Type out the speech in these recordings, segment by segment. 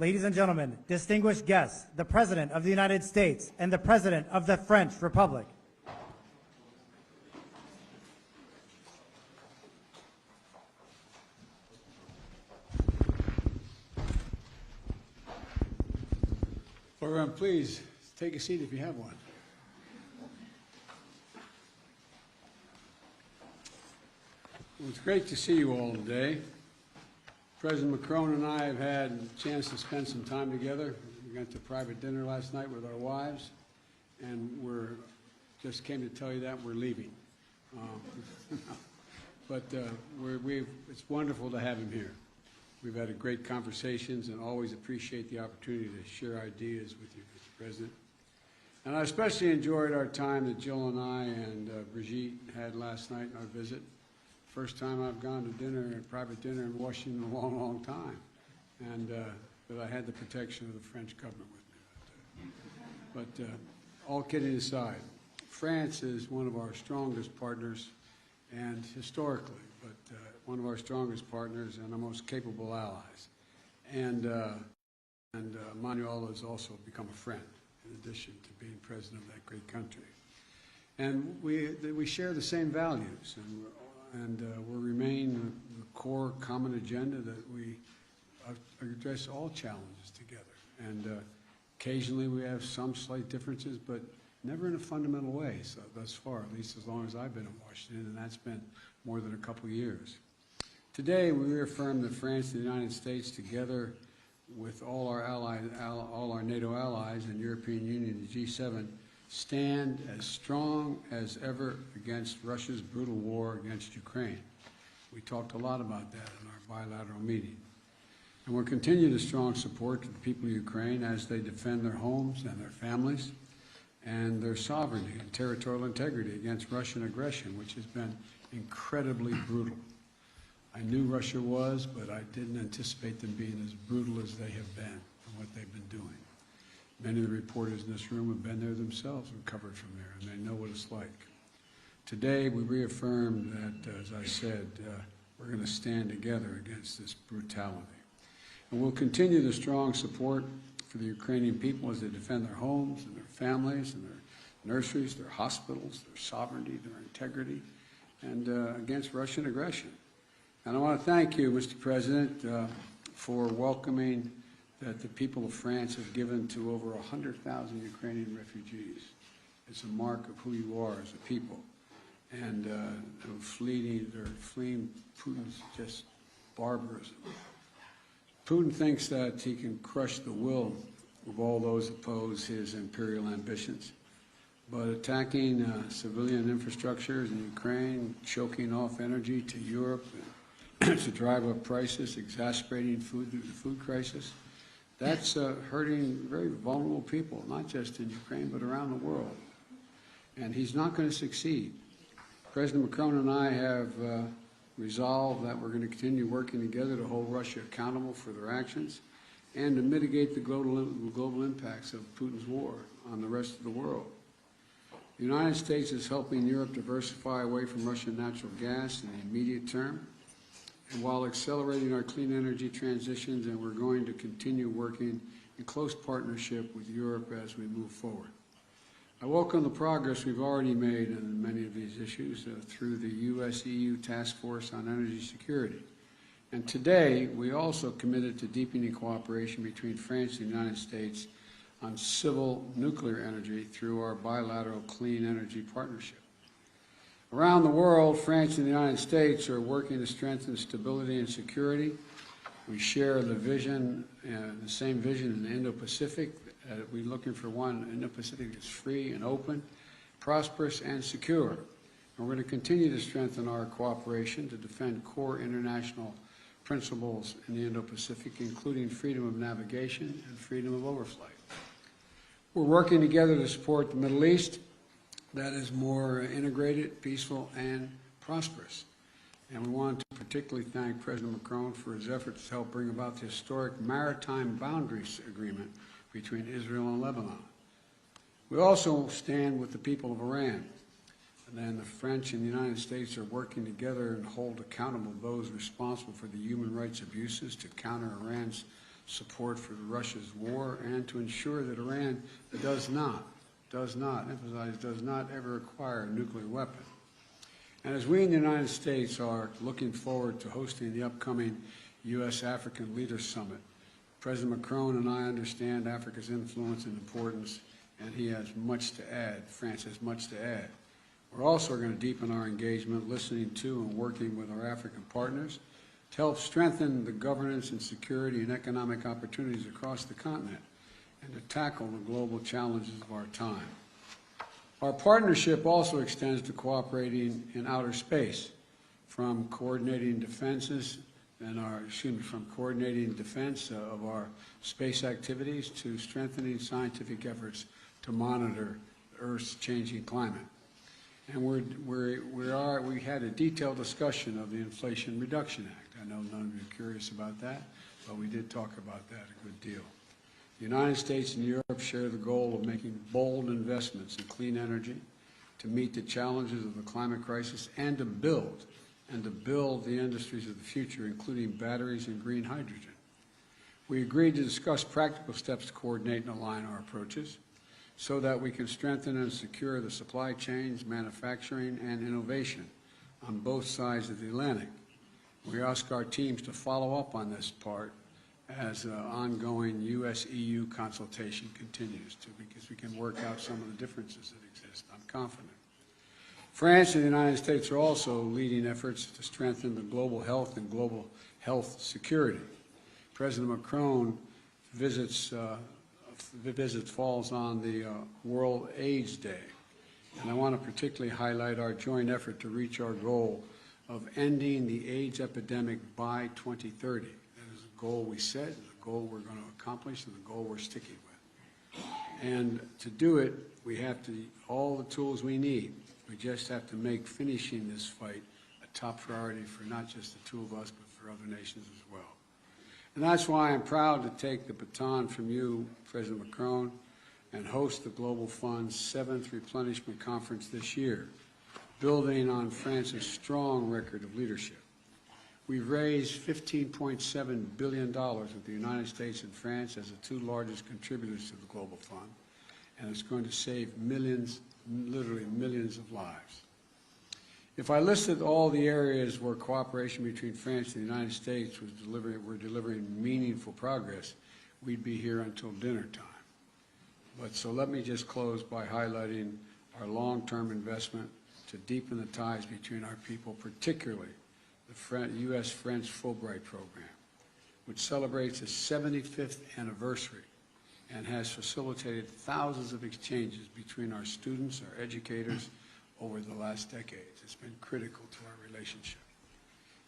Ladies and gentlemen, distinguished guests, the President of the United States and the President of the French Republic. Everyone, please take a seat if you have one. Well, it's great to see you all today. President Macron and I have had a chance to spend some time together. We went to private dinner last night with our wives, and just came to tell you that we're leaving. But it's wonderful to have him here. We've had great conversations and always appreciate the opportunity to share ideas with you, Mr. President. And I especially enjoyed our time that Jill and I and Brigitte had last night in our visit. First time I've gone to dinner, a private dinner in Washington in a long, long time. And but I had the protection of the French government with me. But all kidding aside, France is one of our strongest partners, and historically, but one of our strongest partners and our most capable allies. And Emmanuel has also become a friend, in addition to being president of that great country. And we share the same values, and will remain the core common agenda that we address all challenges together. And occasionally we have some slight differences, but never in a fundamental way, so thus far, at least as long as I've been in Washington, and that's been more than a couple of years. Today, we reaffirm that France and the United States, together with all our allies, all our NATO allies and European Union, the G7, stand as strong as ever against Russia's brutal war against Ukraine. We talked a lot about that in our bilateral meeting. And we'll continue the strong support to the people of Ukraine as they defend their homes and their families and their sovereignty and territorial integrity against Russian aggression, which has been incredibly brutal. I knew Russia was, but I didn't anticipate them being as brutal as they have been and what they've been doing. Many of the reporters in this room have been there themselves and covered from there, and they know what it's like. Today, we reaffirm that, as I said, we're going to stand together against this brutality. And we'll continue the strong support for the Ukrainian people as they defend their homes and their families and their nurseries, their hospitals, their sovereignty, their integrity, and against Russian aggression. And I want to thank you, Mr. President, for welcoming that the people of France have given to over 100,000 Ukrainian refugees. It's a mark of who you are as a people. And they're fleeing Putin's just barbarism. Putin thinks that he can crush the will of all those who oppose his imperial ambitions. But attacking civilian infrastructures in Ukraine, choking off energy to Europe to drive up prices, exacerbating the food crisis, that's hurting very vulnerable people, not just in Ukraine, but around the world. And he's not going to succeed. President Macron and I have resolved that we're going to continue working together to hold Russia accountable for their actions and to mitigate the global impacts of Putin's war on the rest of the world. The United States is helping Europe diversify away from Russian natural gas in the immediate term, and while accelerating our clean energy transitions, and we're going to continue working in close partnership with Europe as we move forward. I welcome the progress we've already made in many of these issues through the US-EU Task Force on Energy Security. And today, we also committed to deepening cooperation between France and the United States on civil nuclear energy through our bilateral clean energy partnership. Around the world, France and the United States are working to strengthen stability and security. We share the vision, the same vision in the Indo-Pacific. We're looking for one Indo-Pacific that's free and open, prosperous and secure. And we're going to continue to strengthen our cooperation to defend core international principles in the Indo-Pacific, including freedom of navigation and freedom of overflight. We're working together to support the Middle East that is more integrated, peaceful, and prosperous. And we want to particularly thank President Macron for his efforts to help bring about the historic maritime boundaries agreement between Israel and Lebanon. We also stand with the people of Iran. And then the French and the United States are working together and hold accountable those responsible for the human rights abuses to counter Iran's support for Russia's war and to ensure that Iran does not ever acquire a nuclear weapon. And as we in the United States are looking forward to hosting the upcoming U.S.-African Leaders Summit, President Macron and I understand Africa's influence and importance, and he has much to add. France has much to add. We're also going to deepen our engagement, listening to and working with our African partners to help strengthen the governance and security and economic opportunities across the continent and to tackle the global challenges of our time. Our partnership also extends to cooperating in outer space, from coordinating defense of our space activities to strengthening scientific efforts to monitor Earth's changing climate. And we had a detailed discussion of the Inflation Reduction Act. I know none of you are curious about that, but we did talk about that a good deal. The United States and Europe share the goal of making bold investments in clean energy to meet the challenges of the climate crisis and to build the industries of the future, including batteries and green hydrogen. We agreed to discuss practical steps to coordinate and align our approaches so that we can strengthen and secure the supply chains, manufacturing, and innovation on both sides of the Atlantic. We ask our teams to follow up on this part as ongoing U.S.-EU consultation continues, because we can work out some of the differences that exist. I'm confident. France and the United States are also leading efforts to strengthen the global health and global health security. President Macron visits falls on the World AIDS Day, and I want to particularly highlight our joint effort to reach our goal of ending the AIDS epidemic by 2030. Goal we set, the goal we're going to accomplish, and the goal we're sticking with. And to do it, we have all the tools we need. We just have to make finishing this fight a top priority for not just the two of us, but for other nations as well. And that's why I'm proud to take the baton from you, President Macron, and host the Global Fund's 7th Replenishment Conference this year, building on France's strong record of leadership. We've raised $15.7 billion with the United States and France as the two largest contributors to the Global Fund, and it's going to save millions, literally millions of lives. If I listed all the areas where cooperation between France and the United States were delivering meaningful progress, we'd be here until dinner time. So let me just close by highlighting our long-term investment to deepen the ties between our people, particularly the U.S.-French Fulbright program, which celebrates its 75th anniversary and has facilitated thousands of exchanges between our students, our educators, over the last decades. It's been critical to our relationship.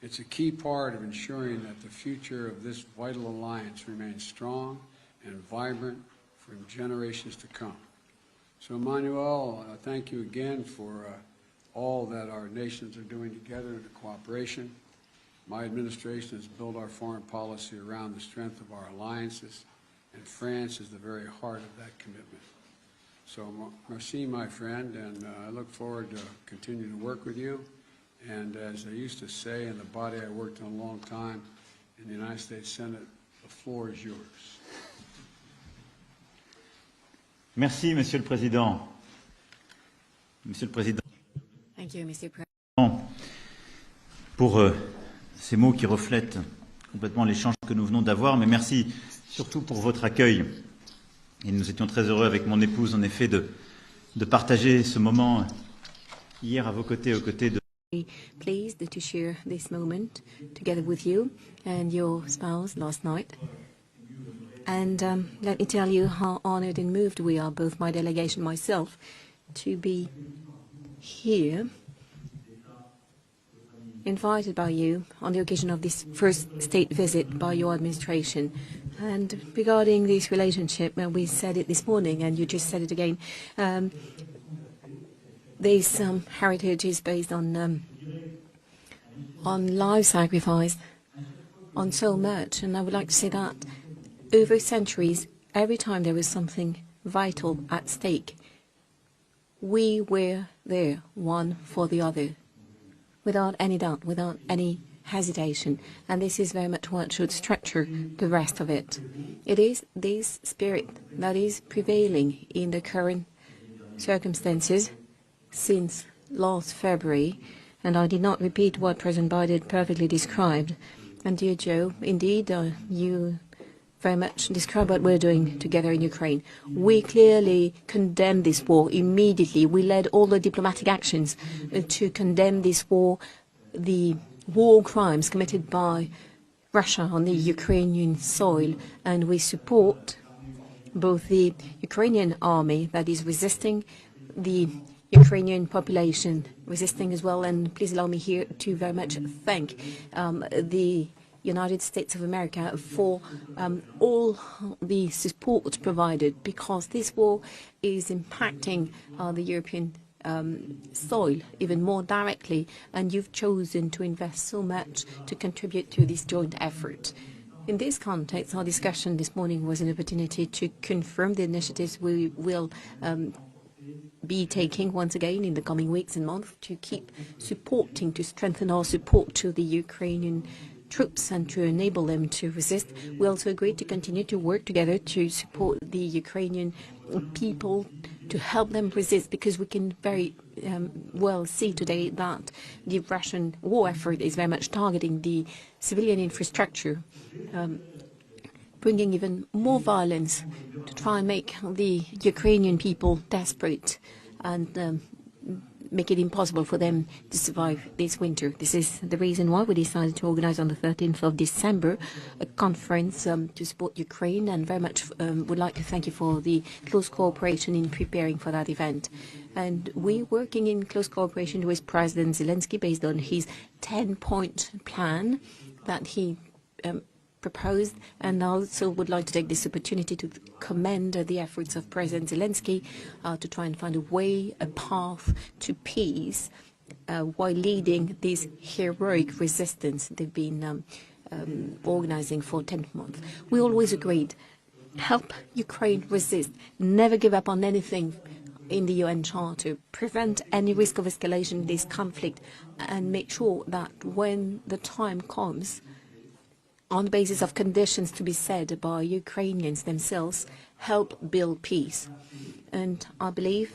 It's a key part of ensuring that the future of this vital alliance remains strong and vibrant for generations to come. So, Emmanuel, thank you again for all that our nations are doing together in cooperation. My administration has built our foreign policy around the strength of our alliances, and France is the very heart of that commitment. So, merci, my friend, and I look forward to continuing to work with you. And as I used to say in the body I worked in a long time, in the United States Senate, the floor is yours. Merci, Monsieur le Président. Monsieur le Président. Thank you, Mr. President. Pour ces mots qui reflètent complètement l'échange que nous venons d'avoir, mais merci surtout pour votre accueil. Et nous étions très heureux avec mon épouse, en effet, de partager ce moment hier à vos côtés, aux côtés de... Pleased to share this moment together with you and your spouse last night. And let me tell you how honored and moved we are, both my delegation and myself, to be here, invited by you on the occasion of this first state visit by your administration. And regarding this relationship, we said it this morning, and you just said it again, this heritage is based on life sacrifice, on so much. And I would like to say that over centuries, every time there was something vital at stake, we were there, one for the other, without any doubt, without any hesitation, and this is very much what should structure the rest of it. It is this spirit that is prevailing in the current circumstances since last February, and I did not repeat what President Biden perfectly described. And dear Joe, indeed, you very much describe what we're doing together in Ukraine. We clearly condemn this war immediately. We led all the diplomatic actions to condemn this war, the war crimes committed by Russia on the Ukrainian soil, and we support both the Ukrainian army that is resisting, the Ukrainian population resisting as well. And please allow me here to very much thank the United States of America for all the support provided, because this war is impacting the European soil even more directly, and you've chosen to invest so much to contribute to this joint effort. In this context, our discussion this morning was an opportunity to confirm the initiatives we will be taking once again in the coming weeks and months to keep supporting, to strengthen our support to the Ukrainian troops and to enable them to resist. We also agreed to continue to work together to support the Ukrainian people, to help them resist, because we can very well see today that the Russian war effort is very much targeting the civilian infrastructure, bringing even more violence to try and make the Ukrainian people desperate and make it impossible for them to survive this winter. This is the reason why we decided to organize on the 13th of December a conference to support Ukraine, and very much would like to thank you for the close cooperation in preparing for that event. And we're working in close cooperation with President Zelensky based on his 10-point plan that he proposed, and also would like to take this opportunity to commend the efforts of President Zelensky to try and find a way, a path to peace while leading this heroic resistance they've been organizing for 10 months. We always agreed, help Ukraine resist, never give up on anything in the UN Charter, prevent any risk of escalation in this conflict, and make sure that when the time comes, on the basis of conditions to be set by Ukrainians themselves, help build peace. And I believe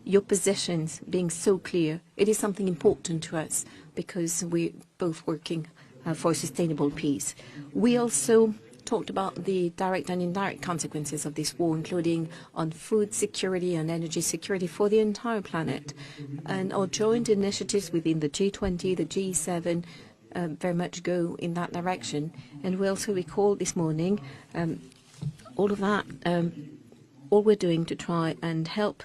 your positions being so clear, it is something important to us, because we're both working for sustainable peace. We also talked about the direct and indirect consequences of this war, including on food security and energy security for the entire planet. And our joint initiatives within the G20, the G7, very much go in that direction. And we also recall this morning all of that, all we're doing to try and help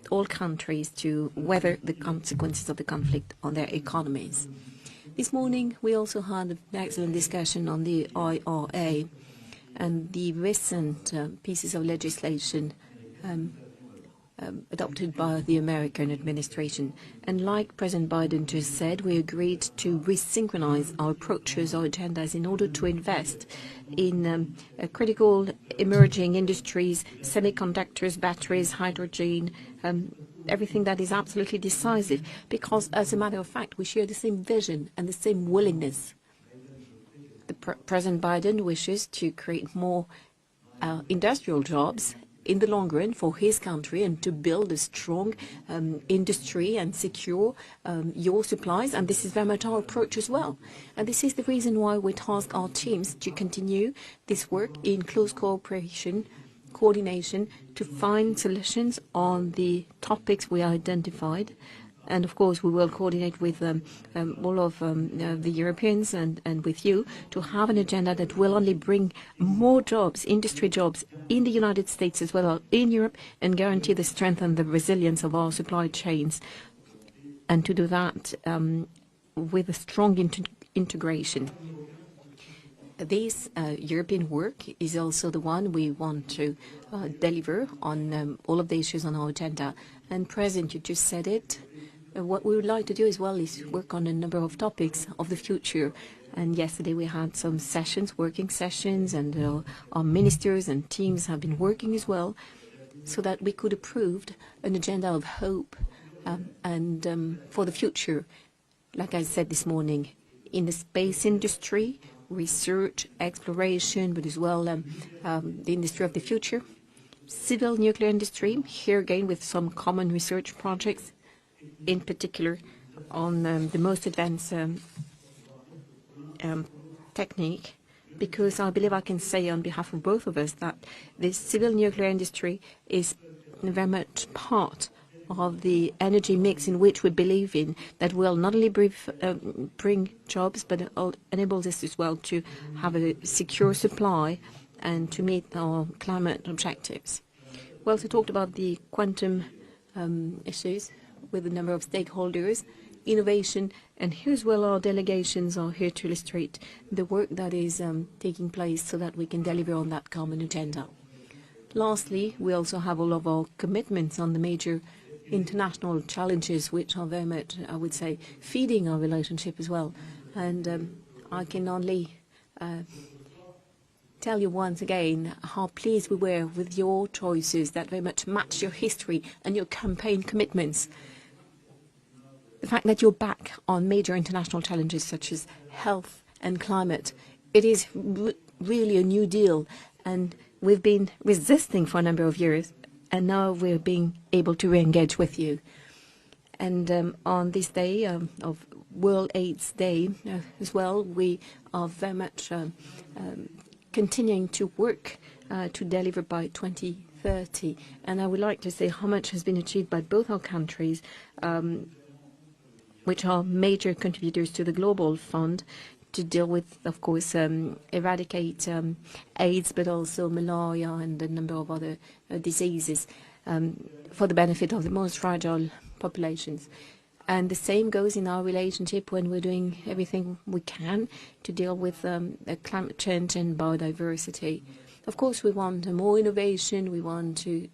all countries to weather the consequences of the conflict on their economies. This morning we also had an excellent discussion on the IRA and the recent pieces of legislation adopted by the American administration. And like President Biden just said, we agreed to resynchronize our approaches, our agendas, in order to invest in critical emerging industries, semiconductors, batteries, hydrogen, everything that is absolutely decisive, because as a matter of fact, we share the same vision and the same willingness. President Biden wishes to create more industrial jobs in the long run for his country, and to build a strong industry and secure your supplies. And this is very much our approach as well. And this is the reason why we task our teams to continue this work in close cooperation, coordination, to find solutions on the topics we identified. And of course, we will coordinate with all of the Europeans and with you to have an agenda that will only bring more jobs, industry jobs, in the United States as well as in Europe, and guarantee the strength and the resilience of our supply chains. And to do that with a strong integration. This European work is also the one we want to deliver on all of the issues on our agenda. And President, you just said it. What we would like to do as well is work on a number of topics of the future. And yesterday we had some sessions, working sessions, and our ministers and teams have been working as well, so that we could approve an agenda of hope and for the future. like I said this morning, in the space industry, research, exploration, but as well the industry of the future. Civil nuclear industry, here again with some common research projects, in particular on the most advanced technique, because I believe I can say on behalf of both of us that the civil nuclear industry is very much part of the energy mix in which we believe in, that will not only bring jobs, but it enables us as well to have a secure supply and to meet our climate objectives. We also talked about the quantum issues with a number of stakeholders, innovation, and here as well our delegations are here to illustrate the work that is taking place so that we can deliver on that common agenda. Lastly, we also have all of our commitments on the major international challenges, which are very much, I would say, feeding our relationship as well. And I can only tell you once again how pleased we were with your choices that very much match your history and your campaign commitments. The fact that you're back on major international challenges such as health and climate, it is really a new deal, and we've been resisting for a number of years, and now we're being able to re-engage with you. And on this day of World AIDS Day as well, we are very much continuing to work to deliver by 2030. And I would like to say how much has been achieved by both our countries, which are major contributors to the Global Fund, to deal with, of course, eradicate AIDS, but also malaria and a number of other diseases for the benefit of the most fragile populations. And the same goes in our relationship when we're doing everything we can to deal with climate change and biodiversity. Of course, we want more innovation, we want to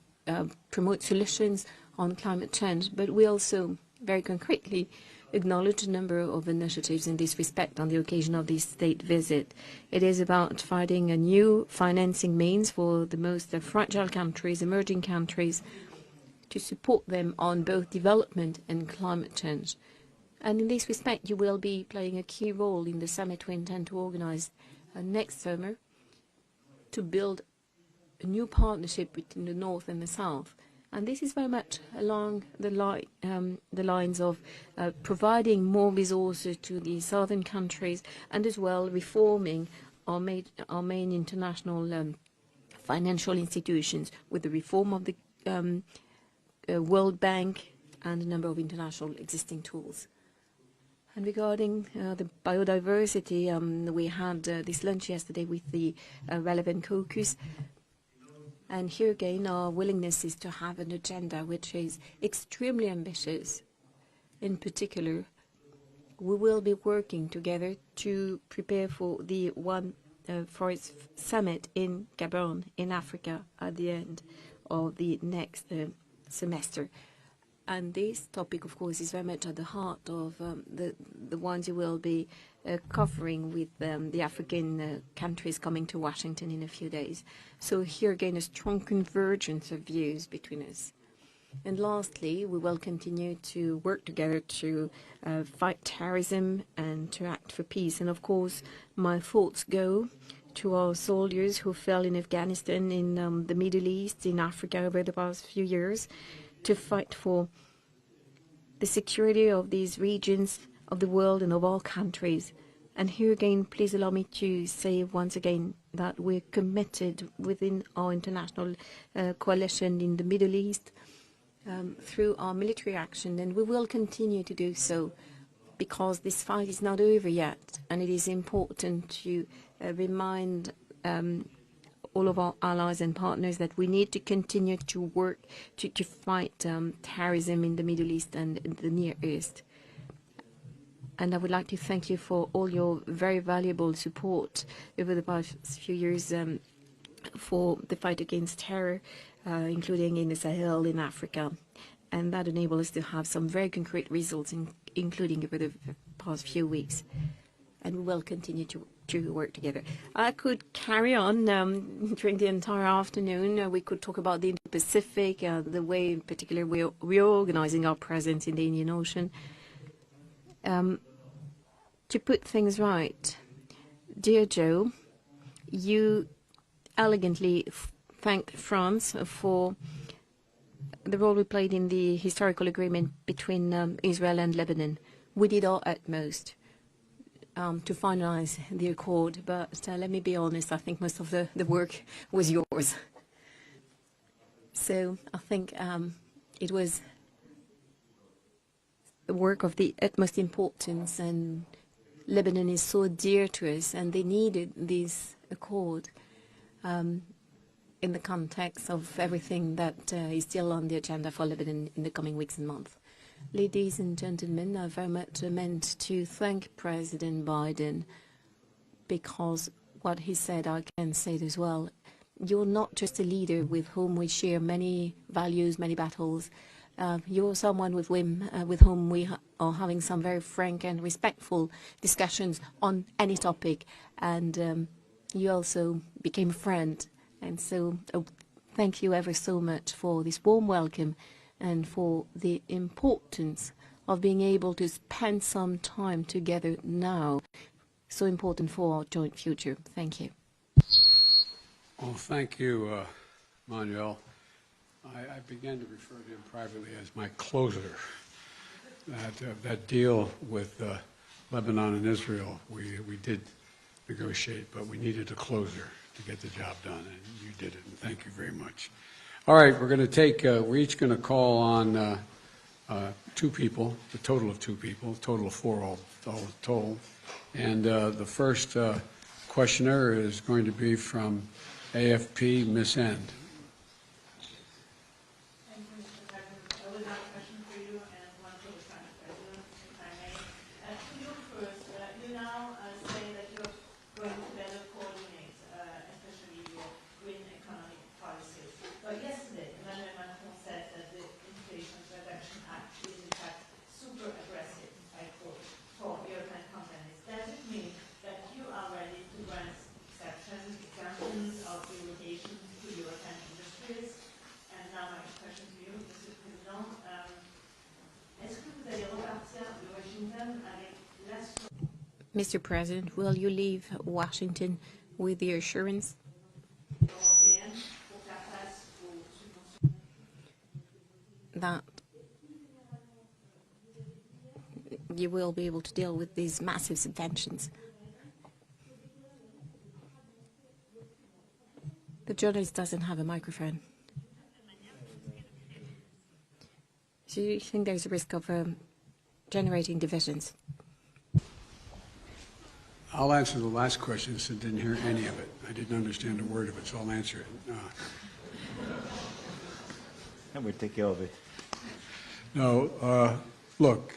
promote solutions on climate change, but we also very concretely acknowledge a number of initiatives in this respect on the occasion of this state visit. It is about finding a new financing means for the most fragile countries, emerging countries, to support them on both development and climate change. And in this respect, you will be playing a key role in the summit we intend to organize next summer to build a new partnership between the North and the South. And this is very much along the lines of providing more resources to the southern countries and as well reforming our main international financial institutions with the reform of the World Bank and a number of international existing tools. And regarding the biodiversity, we had this lunch yesterday with the relevant caucus. And here again, our willingness is to have an agenda which is extremely ambitious. In particular, we will be working together to prepare for the One Forest Summit in Gabon, in Africa, at the end of the next semester. And this topic, of course, is very much at the heart of the ones you will be covering with the African countries coming to Washington in a few days. So here again, a strong convergence of views between us. And lastly, we will continue to work together to fight terrorism and to act for peace. And of course, my thoughts go to our soldiers who fell in Afghanistan, in the Middle East, in Africa over the past few years, to fight for the security of these regions of the world and of all countries. And here again, please allow me to say once again that we're committed within our international coalition in the Middle East through our military action, and we will continue to do so because this fight is not over yet, and it is important to remind all of our allies and partners that we need to continue to work to fight terrorism in the Middle East and the Near East. And I would like to thank you for all your very valuable support over the past few years for the fight against terror, including in the Sahel, in Africa. And that enabled us to have some very concrete results, including over the past few weeks. And we will continue to work together. I could carry on during the entire afternoon. We could talk about the Indo-Pacific, the way in particular we're reorganizing our presence in the Indian Ocean. To put things right, dear Joe, you elegantly thanked France for the role we played in the historical agreement between Israel and Lebanon. We did our utmost to finalize the accord, but let me be honest, I think most of the work was yours. So I think it was a work of the utmost importance, and Lebanon is so dear to us, and they needed this accord in the context of everything that is still on the agenda for Lebanon in the coming weeks and months. Ladies and gentlemen, I very much meant to thank President Biden, because what he said, I can say it as well. You're not just a leader with whom we share many values, many battles. You're someone with whom we are having some very frank and respectful discussions on any topic. And you also became a friend. And so thank you ever so much for this warm welcome and for the importance of being able to spend some time together now. So important for our joint future. Thank you. Well, thank you, Emmanuel. I began to refer to him privately as my closer. That deal with Lebanon and Israel, we did negotiate, but we needed a closer to get the job done, and you did it, and thank you very much. All right, we're going to take, we're each going to call on two people, a total of two people, a total of four all told. And the first questioner is going to be from AFP, Miss End. Thank you, Mr. President. I will have a question for you and one for the French President, if I may. To you first, you now say that you're going to better coordinate, especially your green economic policies. But yesterday, Emmanuel Macron said that the Inflation Reduction Act is in fact super aggressive, I quote, for European companies. Does it mean that you are ready to grant exemptions of relocation to European industries? And now my question to you, Monsieur le Président, est-ce que vous allez repartir de Washington avec l'assurance? Mr. President, will you leave Washington with the assurance that you will be able to deal with these massive subventions? The journalist doesn't have a microphone. Do you think there's a risk of generating divisions? I'll answer the last question since I didn't hear any of it. I didn't understand a word of it, so I'll answer it. And we'll take care of it. No, look,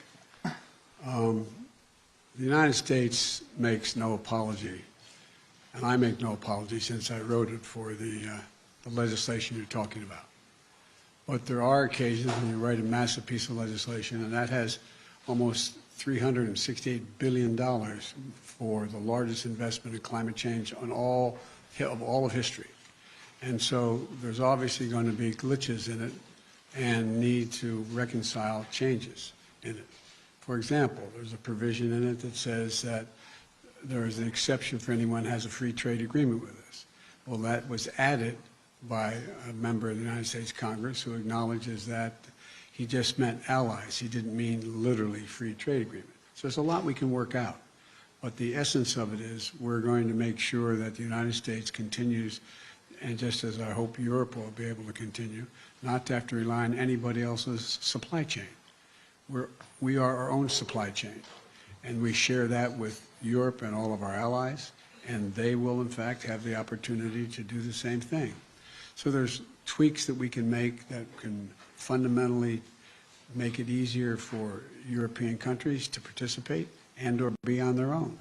the United States makes no apology, and I make no apology since I wrote it for the legislation you're talking about. But there are occasions when you write a massive piece of legislation, and that has almost $368 billion for the largest investment in climate change on all of history. And so there's obviously going to be glitches in it and need to reconcile changes in it. For example, there's a provision in it that says that there is an exception for anyone who has a free trade agreement with us. Well, that was added by a member of the United States Congress who acknowledges that he just meant allies. He didn't mean literally free trade agreement. So there's a lot we can work out. But the essence of it is we're going to make sure that the United States continues, and just as I hope Europe will be able to continue, not to have to rely on anybody else's supply chain. We are our own supply chain, and we share that with Europe and all of our allies, and they will, in fact, have the opportunity to do the same thing. So there's tweaks that we can make that can fundamentally make it easier for European countries to participate and or be on their own.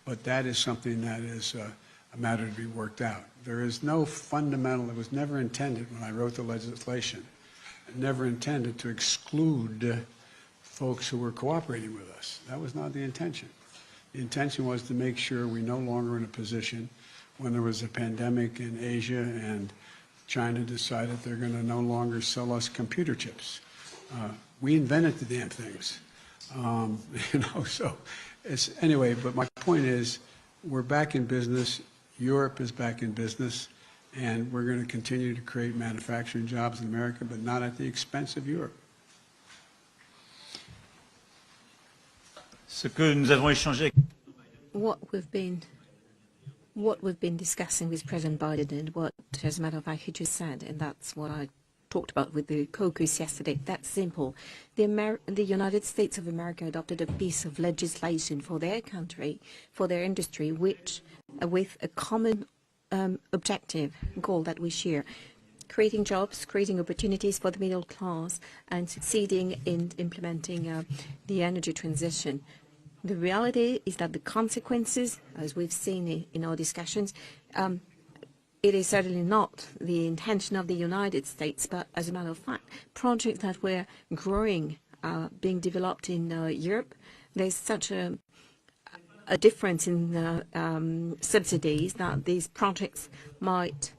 But that is something that is a matter to be worked out. There is no fundamental, it was never intended when I wrote the legislation, never intended to exclude folks who were cooperating with us. That was not the intention. The intention was to make sure we're no longer in a position when there was a pandemic in Asia and China decided they're going to no longer sell us computer chips. We invented the damn things. You know, so anyway, but my point is, we're back in business. Europe is back in business, and we're going to continue to create manufacturing jobs in America, but not at the expense of Europe. Ce que nous avons échangé avec what we've been discussing with President Biden and what, as a matter of fact, he just said, and that's what I talked about with the caucus yesterday. That's simple. The United States of America adopted a piece of legislation for their country, for their industry, which, with a common objective, goal that we share, creating jobs, creating opportunities for the middle class, and succeeding in implementing the energy transition. The reality is that the consequences, as we've seen in our discussions, it is certainly not the intention of the United States, but as a matter of fact, projects that were growing, being developed in Europe, there's such a difference in subsidies that these projects might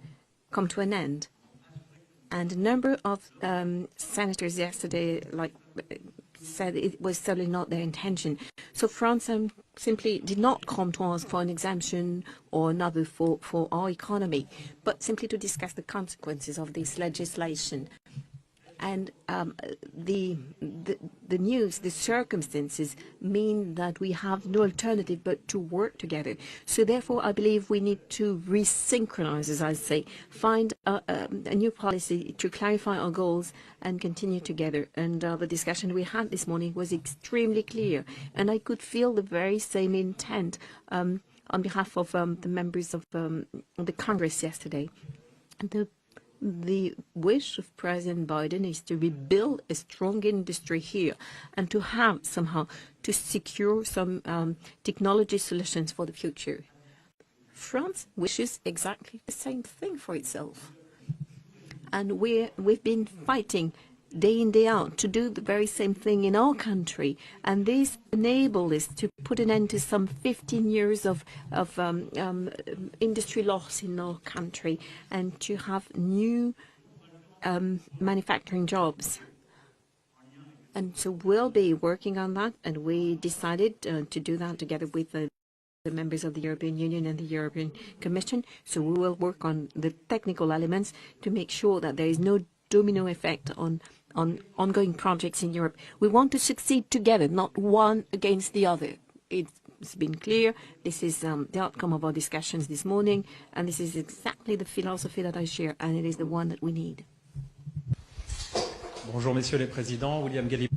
come to an end. And a number of senators yesterday, said it was certainly not their intention. So France simply did not come to us for an exemption or another for our economy, but simply to discuss the consequences of this legislation. And the news, the circumstances mean that we have no alternative but to work together. So therefore, I believe we need to resynchronize, as I say, find a new policy to clarify our goals and continue together. And the discussion we had this morning was extremely clear. And I could feel the very same intent on behalf of the members of the Congress yesterday. The wish of President Biden is to rebuild a strong industry here and to have somehow to secure some technology solutions for the future. France wishes exactly the same thing for itself. And we've been fighting day in, day out to do the very same thing in our country. And this enables us to put an end to some 15 years of industry loss in our country and to have new manufacturing jobs. And so we'll be working on that, and we decided to do that together with the members of the European Union and the European Commission. So we will work on the technical elements to make sure that there is no domino effect on ongoing projects in Europe. We want to succeed together, not one against the other. It's been clear. This is the outcome of our discussions this morning, and this is exactly the philosophy that I share, and it is the one that we need. Bonjour, messieurs les présidents. William Galliper.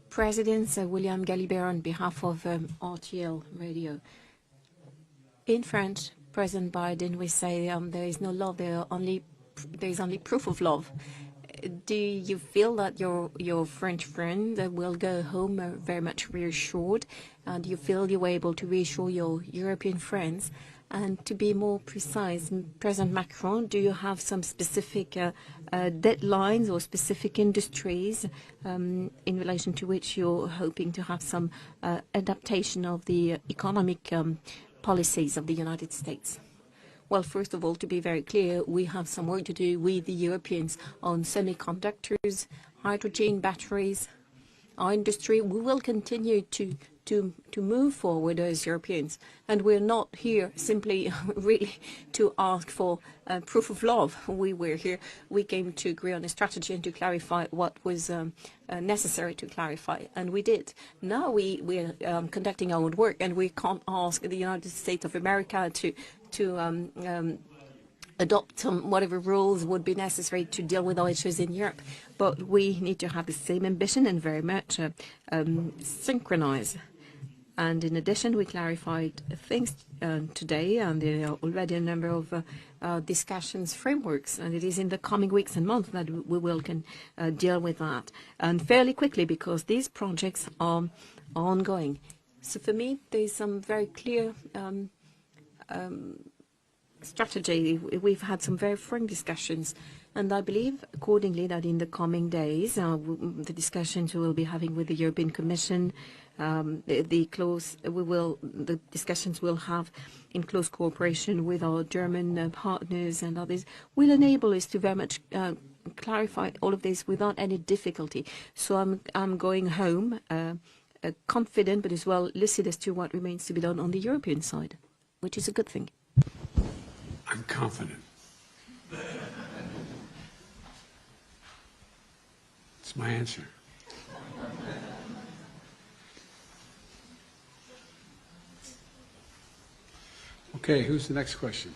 President William Galliper on behalf of RTL Radio. In French, President Biden, we say there is no love, there is only proof of love. Do you feel that your French friend will go home very much reassured? Do you feel you were able to reassure your European friends? And to be more precise, President Macron, do you have some specific deadlines or specific industries in relation to which you're hoping to have some adaptation of the economic policies of the United States? Well, first of all, to be very clear, we have some work to do with the Europeans on semiconductors, hydrogen, batteries. Our industry, we will continue to move forward as Europeans. And we're not here simply really to ask for proof of love. We came to agree on a strategy and to clarify what was necessary to clarify, and we did. Now we're conducting our own work, and we can't ask the United States of America to adopt whatever rules would be necessary to deal with our issues in Europe. But we need to have the same ambition and very much synchronize. And in addition, we clarified things today, and there are already a number of discussions frameworks, and it is in the coming weeks and months that we will deal with that, and fairly quickly, because these projects are ongoing. So for me, there is some very clear strategy. We've had some very frank discussions, and I believe accordingly that in the coming days, the discussions we will be having with the European Commission, the discussions we'll have in close cooperation with our German partners and others will enable us to very much clarified all of this without any difficulty. So I'm going home confident, but as well lucid as to what remains to be done on the European side, which is a good thing. I'm confident. It's my answer. Okay, who's the next question?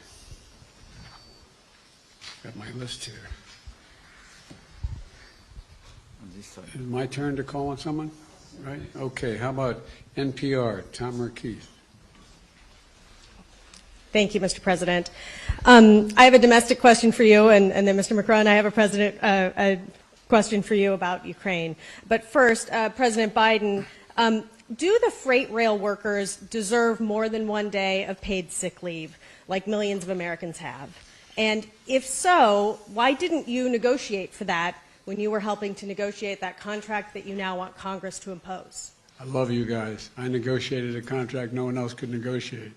Got my list here. On this side. Is it my turn to call on someone? Right? Okay, how about NPR, Tom Merkis? Thank you, Mr. President. I have a domestic question for you, and then, Mr. Macron, I have a question for you about Ukraine. But first, President Biden, do the freight rail workers deserve more than 1 day of paid sick leave, like millions of Americans have? And if so, why didn't you negotiate for that when you were helping to negotiate that contract that you now want Congress to impose? I love you guys. I negotiated a contract no one else could negotiate.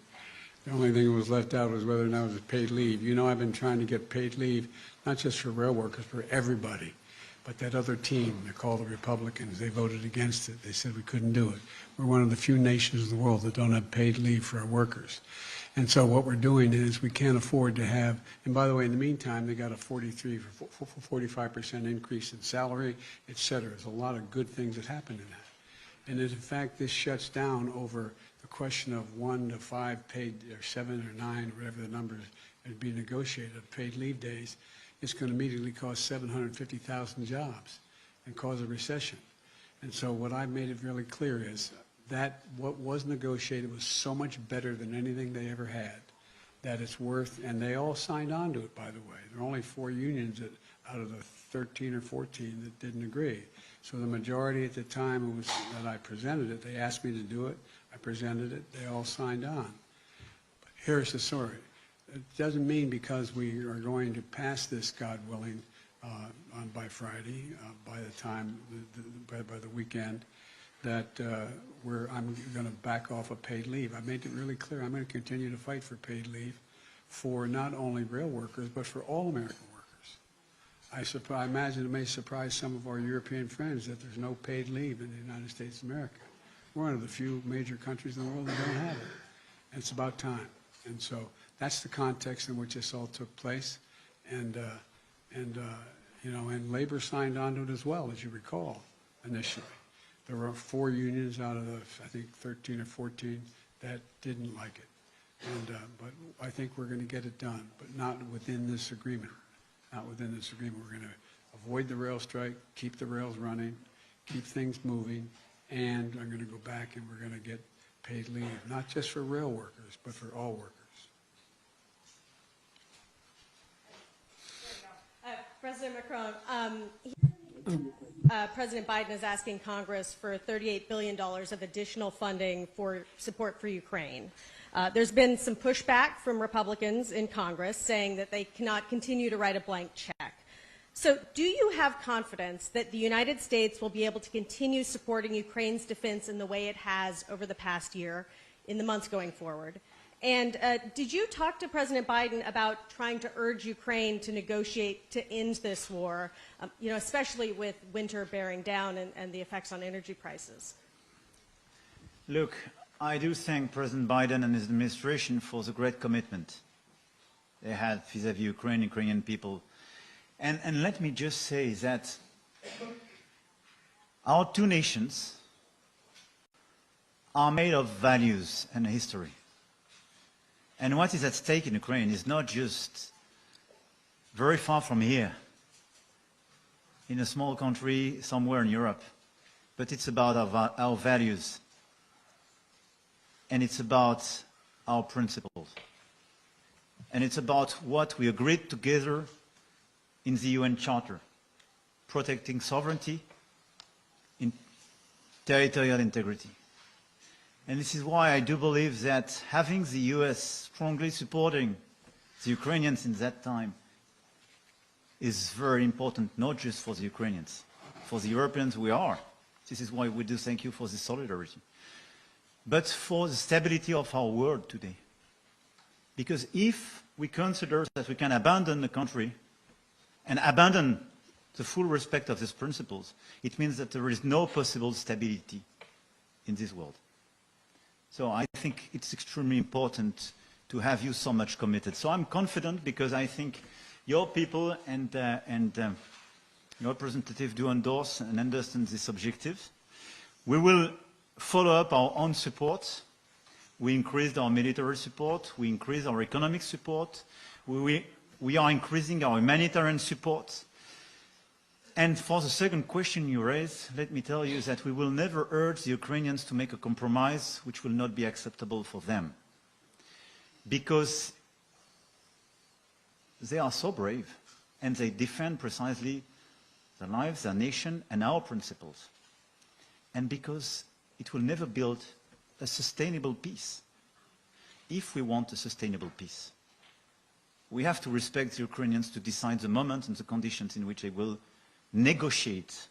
The only thing that was left out was whether or not it was paid leave. You know, I've been trying to get paid leave, not just for rail workers, for everybody. But that other team, they're called the Republicans, they voted against it. They said we couldn't do it. We're one of the few nations in the world that don't have paid leave for our workers. And so what we're doing is we can't afford to have, and by the way, in the meantime, they got a 45% increase in salary, et cetera. There's a lot of good things that happen in that. And if, in fact, this shuts down over the question of 1 to 5 paid, or 7 or 9, whatever the numbers would be negotiated of paid leave days, it's going to immediately cost 750,000 jobs and cause a recession. And so what I made it really clear is that what was negotiated was so much better than anything they ever had, that it's worth, and they all signed on to it, by the way. There are only 4 unions out of the 13 or 14 that didn't agree. So the majority at the time that I presented it, they asked me to do it, I presented it, they all signed on. But here's the story. It doesn't mean because we are going to pass this, God willing, by Friday, by the time, by the weekend, that I'm going to back off of paid leave. I made it really clear I'm going to continue to fight for paid leave for not only rail workers, but for all American workers. I imagine it may surprise some of our European friends that there's no paid leave in the United States of America. We're one of the few major countries in the world that don't have it. And it's about time. And so that's the context in which this all took place. And labor signed on to it as well, as you recall, initially. There were 4 unions out of the, I think, 13 or 14 that didn't like it. But I think we're going to get it done, but not within this agreement. Not within this agreement. We're going to avoid the rail strike, keep the rails running, keep things moving, and I'm going to go back and we're going to get paid leave, not just for rail workers, but for all workers. President Macron, President Biden is asking Congress for $38 billion of additional funding for support for Ukraine. There's been some pushback from Republicans in Congress saying that they cannot continue to write a blank check. So do you have confidence that the United States will be able to continue supporting Ukraine's defense in the way it has over the past year, in the months going forward? And did you talk to President Biden about trying to urge Ukraine to negotiate to end this war, especially with winter bearing down and the effects on energy prices? Look, I do thank President Biden and his administration for the great commitment they had vis-à-vis Ukrainian people. And let me just say that our 2 nations are made of values and history. And what is at stake in Ukraine is not just very far from here, in a small country somewhere in Europe, but it's about our values. And it's about our principles. And it's about what we agreed together in the UN Charter, protecting sovereignty, in territorial integrity. And this is why I do believe that having the US strongly supporting the Ukrainians in that time is very important, not just for the Ukrainians. For the Europeans, we are. This is why we do thank you for this solidarity. But for the stability of our world today. Because if we consider that we can abandon the country and abandon the full respect of these principles, it means that there is no possible stability in this world. So I think it's extremely important to have you so much committed. So I'm confident because I think your people and your representative do endorse and understand this objective. We will follow up our own support. We increased our military support. We increased our economic support. We are increasing our humanitarian support. And for the second question you raised, let me tell you that we will never urge the Ukrainians to make a compromise which will not be acceptable for them. Because they are so brave and they defend precisely their lives, their nation, and our principles. And because it will never build a sustainable peace. If we want a sustainable peace, we have to respect the Ukrainians to decide the moment and the conditions in which they will negotiate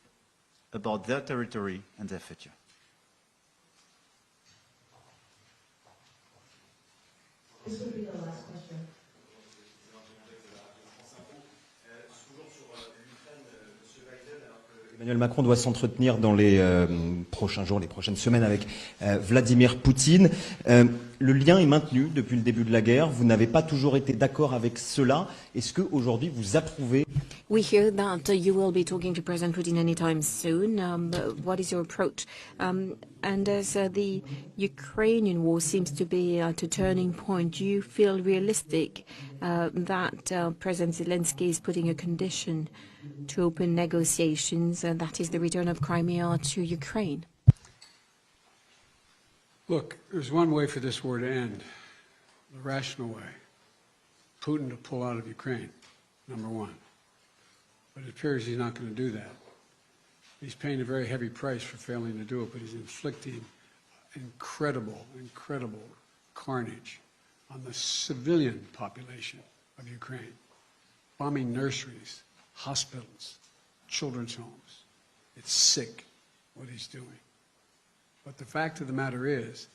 about their territory and their future. This would be the last question. Emmanuel Macron doit s'entretenir dans les prochains jours, les prochaines semaines avec Vladimir Poutine. Le lien est maintenu depuis le début de la guerre. Vous n'avez pas toujours été d'accord avec cela. Est-ce qu'aujourd'hui vous approuvez? We hear that you will be talking to President Putin anytime soon. What is your approach? And as the Ukrainian war seems to be at a turning point, do you feel realistic that President Zelensky is putting a condition to open negotiations, and that is the return of Crimea to Ukraine? Look, there's one way for this war to end, the rational way. Putin to pull out of Ukraine, number one. But it appears he's not going to do that. He's paying a very heavy price for failing to do it, but he's inflicting incredible, incredible carnage on the civilian population of Ukraine, bombing nurseries, hospitals, children's homes. It's sick what he's doing. But the fact of the matter is,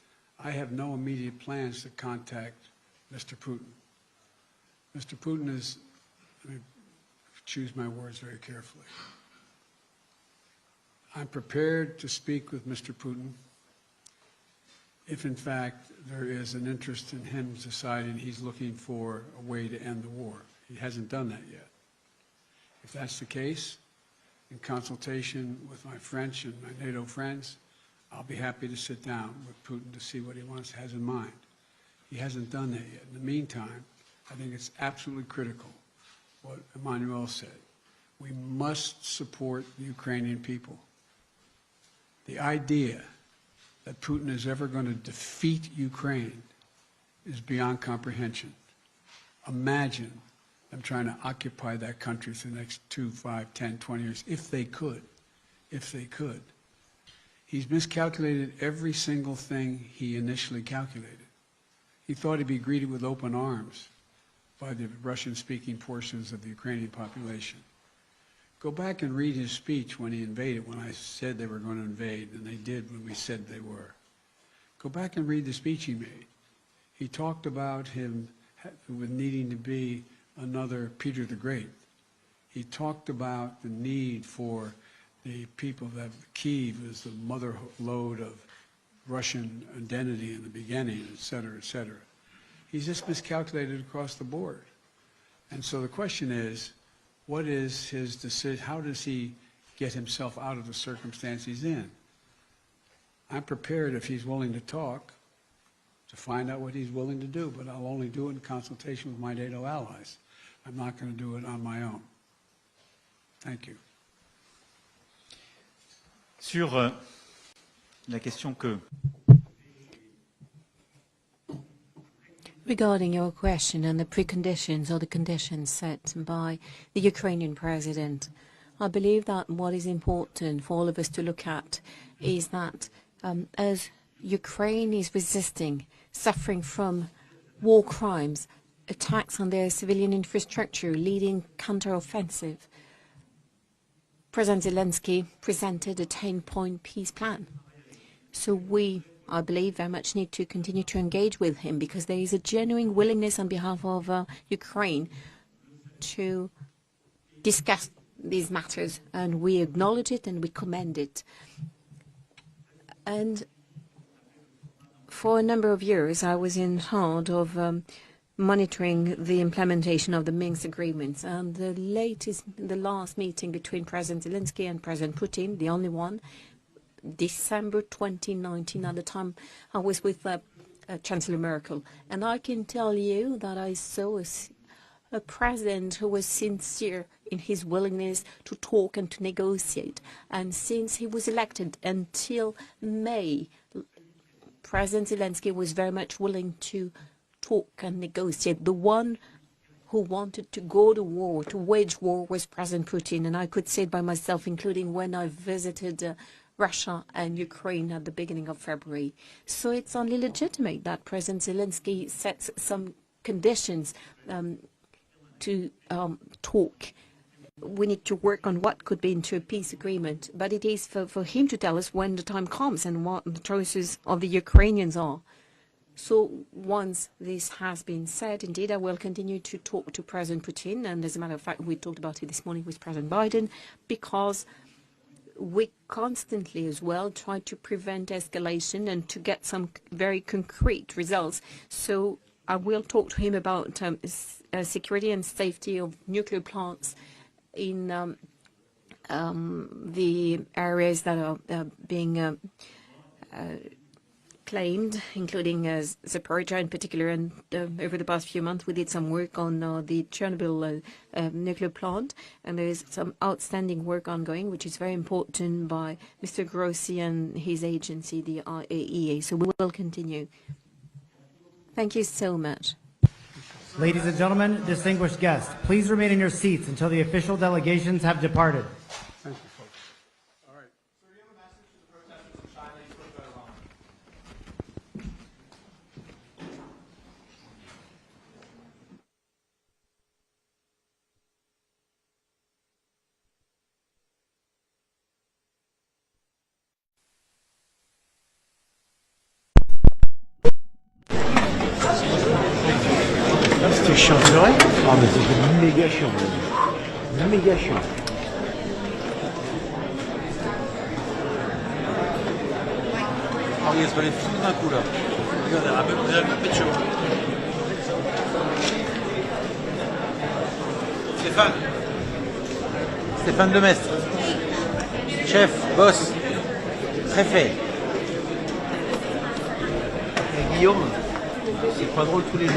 I have no immediate plans to contact Mr. Putin. Mr. Putin is, let me choose my words very carefully. I'm prepared to speak with Mr. Putin if, in fact, there is an interest in him deciding he's looking for a way to end the war. He hasn't done that yet. If that's the case, in consultation with my French and my NATO friends, I'll be happy to sit down with Putin to see what he has in mind. He hasn't done that yet. In the meantime, I think it's absolutely critical what Emmanuel said. We must support the Ukrainian people. The idea that Putin is ever going to defeat Ukraine is beyond comprehension. Imagine them trying to occupy that country for the next 2, 5, 10, 20 years, if they could. If they could. He's miscalculated every single thing he initially calculated. He thought he'd be greeted with open arms by the Russian-speaking portions of the Ukrainian population. Go back and read his speech when he invaded, when I said they were going to invade, and they did when we said they were. Go back and read the speech he made. He talked about him with needing to be another Peter the Great. He talked about the need for the people that Kyiv is the mother lode of Russian identity in the beginning, et cetera, et cetera. He's just miscalculated across the board. And so the question is, what is his decision? How does he get himself out of the circumstance he's in? I'm prepared, if he's willing to talk, to find out what he's willing to do, but I'll only do it in consultation with my NATO allies. I'm not going to do it on my own. Thank you. Sur la question que... Regarding your question and the preconditions or the conditions set by the Ukrainian president, I believe that what is important for all of us to look at is that as Ukraine is resisting, suffering from war crimes, attacks on their civilian infrastructure, leading counteroffensive, President Zelensky presented a 10-point peace plan. So we, I believe, very much need to continue to engage with him because there is a genuine willingness on behalf of Ukraine to discuss these matters, and we acknowledge it and we commend it. And for a number of years, I was in charge of monitoring the implementation of the Minsk agreements. And the last meeting between President Zelensky and President Putin, the only one, December 2019, at the time I was with Chancellor Merkel. And I can tell you that I saw a president who was sincere in his willingness to talk and to negotiate. And since he was elected until May, President Zelensky was very much willing to talk and negotiate. The one who wanted to go to war, to wage war, was President Putin. And I could say it by myself, including when I visited Russia and Ukraine at the beginning of February. So it's only legitimate that President Zelensky sets some conditions to talk. We need to work on what could be into a peace agreement, but it is for him to tell us when the time comes and what the choices of the Ukrainians are. So once this has been said, indeed, I will continue to talk to President Putin, and as a matter of fact, we talked about it this morning with President Biden, because we constantly as well try to prevent escalation and to get some very concrete results. So I will talk to him about security and safety of nuclear plants in the areas that are being claimed, including Zaporizhzhia in particular. And over the past few months, we did some work on the Chernobyl nuclear plant, and there is some outstanding work ongoing, which is very important by Mr. Grossi and his agency, the IAEA. So we will continue. Thank you so much. Ladies and gentlemen, distinguished guests, please remain in your seats until the official delegations have departed. Thank you, folks. All right. Sir, do you have a message to the protesters in China you spoke about Iran? C'était chiant, c'est vrai? Ah mais c'était méga chiant. Méga chiant. Ah oui, il fallait tout d'un coup là. Regardez, un peu de chaud. Stéphane Demestre. Chef, boss, préfet. Et Guillaume. C'est pas drôle tous les jours.